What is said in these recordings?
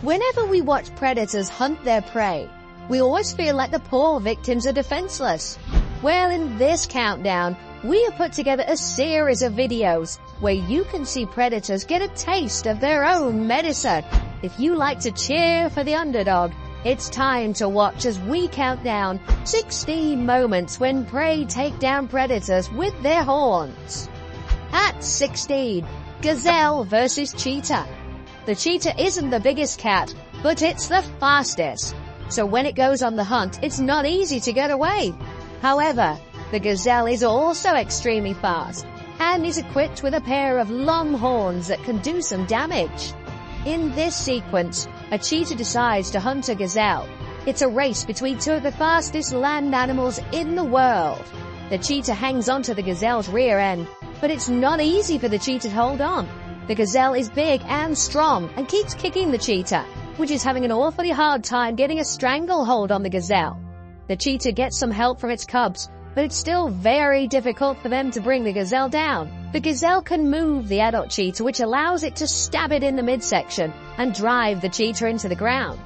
Whenever we watch predators hunt their prey, we always feel like the poor victims are defenseless. Well, in this countdown, we have put together a series of videos where you can see predators get a taste of their own medicine. If you like to cheer for the underdog, it's time to watch as we count down 16 moments when prey take down predators with their horns. At 16, gazelle versus cheetah. The cheetah isn't the biggest cat, but it's the fastest. So when it goes on the hunt, it's not easy to get away. However, the gazelle is also extremely fast and is equipped with a pair of long horns that can do some damage. In this sequence, a cheetah decides to hunt a gazelle. It's a race between two of the fastest land animals in the world. The cheetah hangs onto the gazelle's rear end, but it's not easy for the cheetah to hold on. The gazelle is big and strong and keeps kicking the cheetah, which is having an awfully hard time getting a stranglehold on the gazelle. The cheetah gets some help from its cubs, but it's still very difficult for them to bring the gazelle down. The gazelle can move the adult cheetah, which allows it to stab it in the midsection and drive the cheetah into the ground.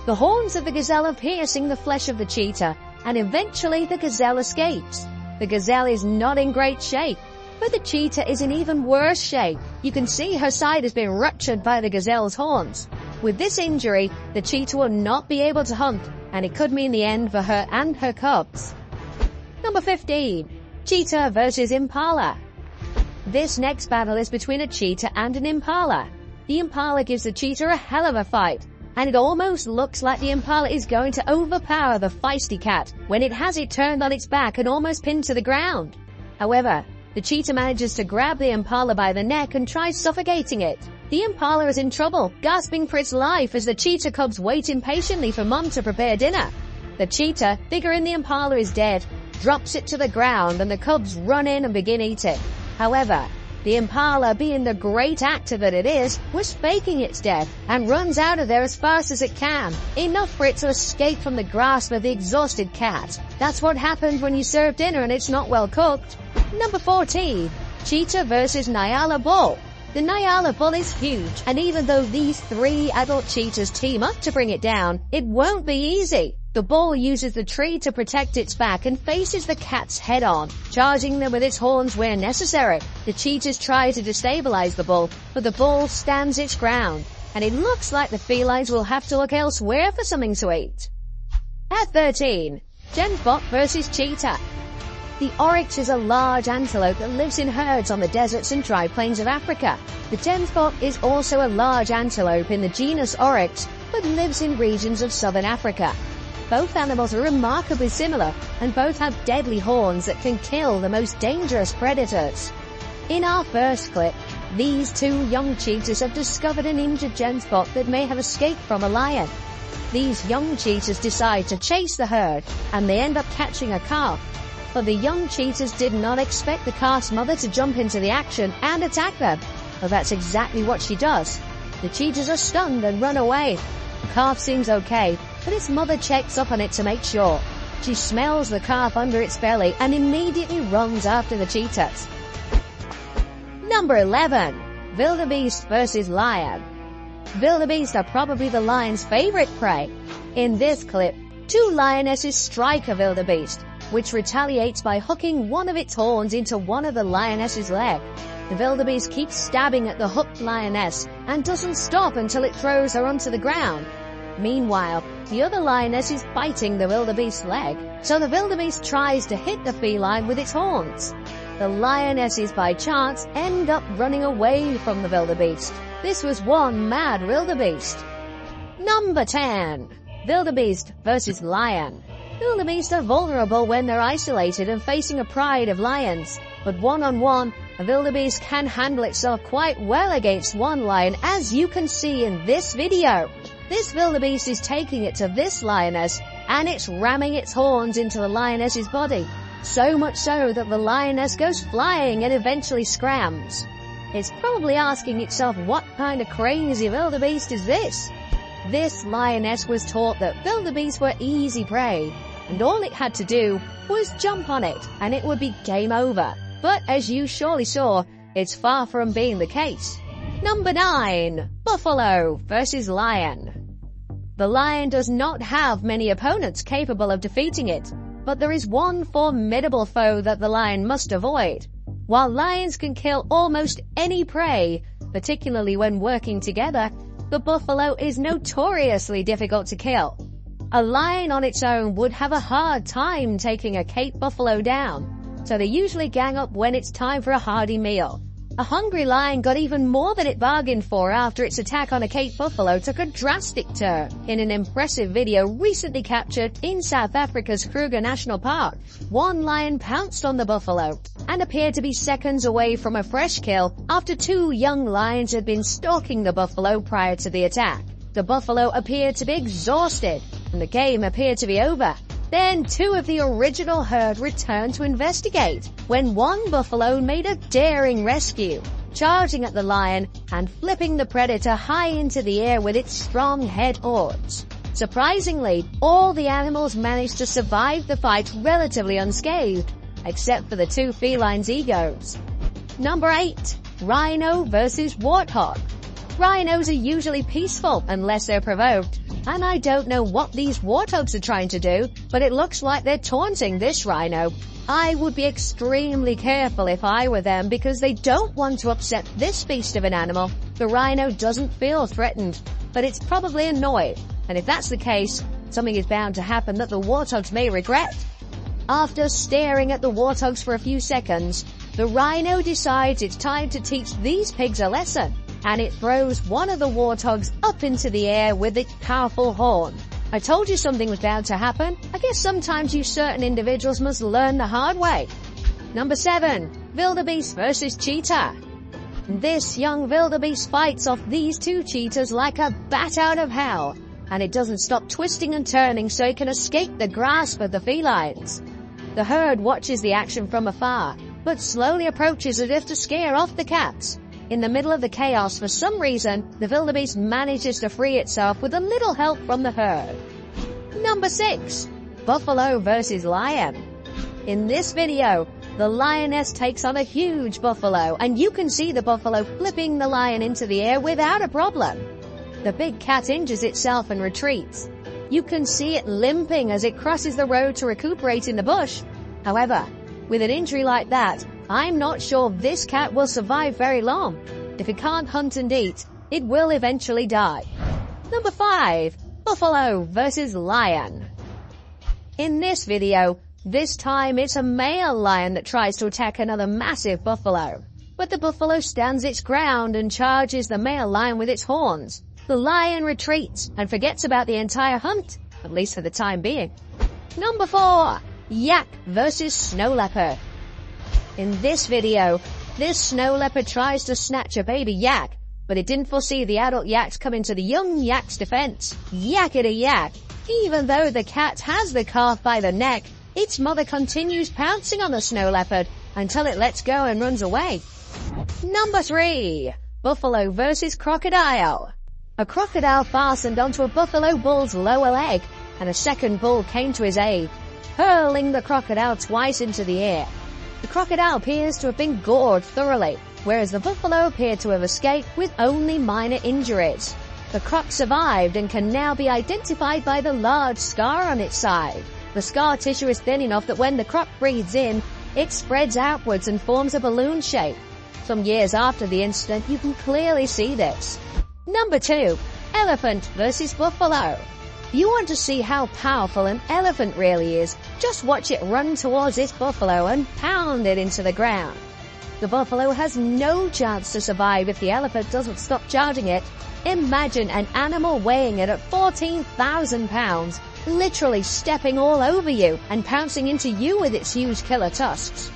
The horns of the gazelle are piercing the flesh of the cheetah, and eventually the gazelle escapes. The gazelle is not in great shape, but the cheetah is in even worse shape. You can see her side has been ruptured by the gazelle's horns. With this injury, the cheetah will not be able to hunt, and it could mean the end for her and her cubs. Number 15. Cheetah versus impala. This next battle is between a cheetah and an impala. The impala gives the cheetah a hell of a fight, and it almost looks like the impala is going to overpower the feisty cat when it has it turned on its back and almost pinned to the ground. However, the cheetah manages to grab the impala by the neck and tries suffocating it. The impala is in trouble, gasping for its life as the cheetah cubs wait impatiently for Mom to prepare dinner. The cheetah, figuring the impala is dead, drops it to the ground and the cubs run in and begin eating. However, the impala, being the great actor that it is, was faking its death and runs out of there as fast as it can, enough for it to escape from the grasp of the exhausted cat. That's what happens when you serve dinner and it's not well cooked. Number 14. Cheetah versus Nyala bull. The Nyala bull is huge, and even though these 3 adult cheetahs team up to bring it down, it won't be easy. The bull uses the tree to protect its back and faces the cats head-on, charging them with its horns where necessary. The cheetahs try to destabilize the bull, but the bull stands its ground, and it looks like the felines will have to look elsewhere for something to eat. At 13, Genspot versus cheetah. The oryx is a large antelope that lives in herds on the deserts and dry plains of Africa. The genspot is also a large antelope in the genus Oryx, but lives in regions of southern Africa. Both animals are remarkably similar, and both have deadly horns that can kill the most dangerous predators. In our first clip, these 2 young cheetahs have discovered an injured genspot that may have escaped from a lion. These young cheetahs decide to chase the herd, and they end up catching a calf. But the young cheetahs did not expect the calf's mother to jump into the action and attack them. Well, that's exactly what she does. The cheetahs are stunned and run away. The calf seems okay, but its mother checks up on it to make sure. She smells the calf under its belly and immediately runs after the cheetahs. Number 11. Wildebeest versus lion. Wildebeest are probably the lion's favorite prey. In this clip, 2 lionesses strike a wildebeest, which retaliates by hooking one of its horns into one of the lioness's leg. The wildebeest keeps stabbing at the hooked lioness and doesn't stop until it throws her onto the ground. Meanwhile, the other lioness is biting the wildebeest's leg, so the wildebeest tries to hit the feline with its horns. The lionesses, by chance, end up running away from the wildebeest. This was one mad wildebeest. Number 10. Wildebeest versus lion. Wildebeest are vulnerable when they're isolated and facing a pride of lions, but one-on-one, a wildebeest can handle itself quite well against one lion, as you can see in this video. This wildebeest is taking it to this lioness, and it's ramming its horns into the lioness's body, so much so that the lioness goes flying and eventually scrams. It's probably asking itself, what kind of crazy wildebeest is this? This lioness was taught that wildebeests were easy prey, and all it had to do was jump on it, and it would be game over. But as you surely saw, it's far from being the case. Number 9. Buffalo versus lion. The lion does not have many opponents capable of defeating it, but there is one formidable foe that the lion must avoid. While lions can kill almost any prey, particularly when working together, the buffalo is notoriously difficult to kill. A lion on its own would have a hard time taking a Cape buffalo down, so they usually gang up when it's time for a hearty meal. A hungry lion got even more than it bargained for after its attack on a Cape buffalo took a drastic turn. In an impressive video recently captured in South Africa's Kruger National Park, one lion pounced on the buffalo and appeared to be seconds away from a fresh kill after two young lions had been stalking the buffalo prior to the attack. The buffalo appeared to be exhausted, and the game appeared to be over. Then two of the original herd returned to investigate, when one buffalo made a daring rescue, charging at the lion and flipping the predator high into the air with its strong head horns. Surprisingly, all the animals managed to survive the fight relatively unscathed, except for the two felines' egos. Number 8. Rhino versus Warthog. Rhinos are usually peaceful unless they're provoked, and I don't know what these warthogs are trying to do, but it looks like they're taunting this rhino. I would be extremely careful if I were them because they don't want to upset this beast of an animal. The rhino doesn't feel threatened, but it's probably annoyed, and if that's the case, something is bound to happen that the warthogs may regret. After staring at the warthogs for a few seconds, the rhino decides it's time to teach these pigs a lesson, and it throws one of the warthogs up into the air with its powerful horn. I told you something was bound to happen. I guess sometimes you certain individuals must learn the hard way. Number 7. Wildebeest versus Cheetah. This young wildebeest fights off these two cheetahs like a bat out of hell, and it doesn't stop twisting and turning so it can escape the grasp of the felines. The herd watches the action from afar, but slowly approaches as if to scare off the cats. In the middle of the chaos, for some reason, the wildebeest manages to free itself with a little help from the herd. Number 6. Buffalo versus Lion. In this video, the lioness takes on a huge buffalo, and you can see the buffalo flipping the lion into the air without a problem. The big cat injures itself and retreats. You can see it limping as it crosses the road to recuperate in the bush. However, with an injury like that, I'm not sure this cat will survive very long. If it can't hunt and eat, it will eventually die. Number 5. Buffalo versus Lion. In this video, this time it's a male lion that tries to attack another massive buffalo. But the buffalo stands its ground and charges the male lion with its horns. The lion retreats and forgets about the entire hunt, at least for the time being. Number 4. Yak versus Snow Leopard. In this video, this snow leopard tries to snatch a baby yak, but it didn't foresee the adult yaks coming to the young yak's defense. Yakety yak! Even though the cat has the calf by the neck, its mother continues pouncing on the snow leopard until it lets go and runs away. Number 3. Buffalo versus Crocodile. A crocodile fastened onto a buffalo bull's lower leg, and a second bull came to his aid, hurling the crocodile twice into the air. The crocodile appears to have been gored thoroughly, whereas the buffalo appeared to have escaped with only minor injuries. The croc survived and can now be identified by the large scar on its side. The scar tissue is thin enough that when the croc breathes in, it spreads outwards and forms a balloon shape. Some years after the incident, you can clearly see this. Number 2. Elephant versus Buffalo. If you want to see how powerful an elephant really is, just watch it run towards this buffalo and pound it into the ground. The buffalo has no chance to survive if the elephant doesn't stop charging it. Imagine an animal weighing it at 14,000 pounds, literally stepping all over you and pouncing into you with its huge killer tusks.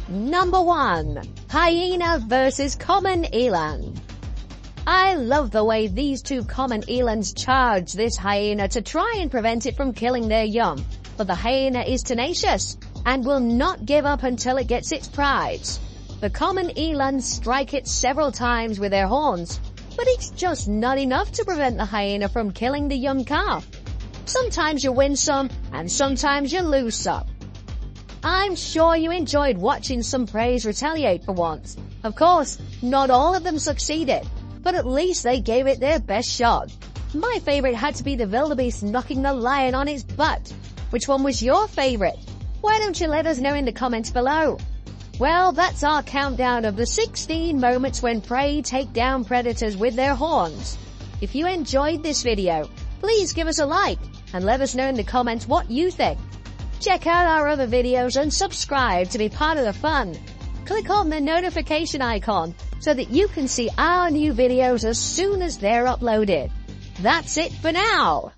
Number 1. Hyena versus common eland. I love the way these two common elands charge this hyena to try and prevent it from killing their young. But the hyena is tenacious and will not give up until it gets its prize. The common elands strike it several times with their horns, but it's just not enough to prevent the hyena from killing the young calf. Sometimes you win some, and sometimes you lose some. I'm sure you enjoyed watching some preys retaliate for once. Of course, not all of them succeeded, but at least they gave it their best shot. My favorite had to be the wildebeest knocking the lion on its butt. Which one was your favorite? Why don't you let us know in the comments below? Well, that's our countdown of the 16 moments when prey take down predators with their horns. If you enjoyed this video, please give us a like and let us know in the comments what you think. Check out our other videos and subscribe to be part of the fun. Click on the notification icon so that you can see our new videos as soon as they're uploaded. That's it for now.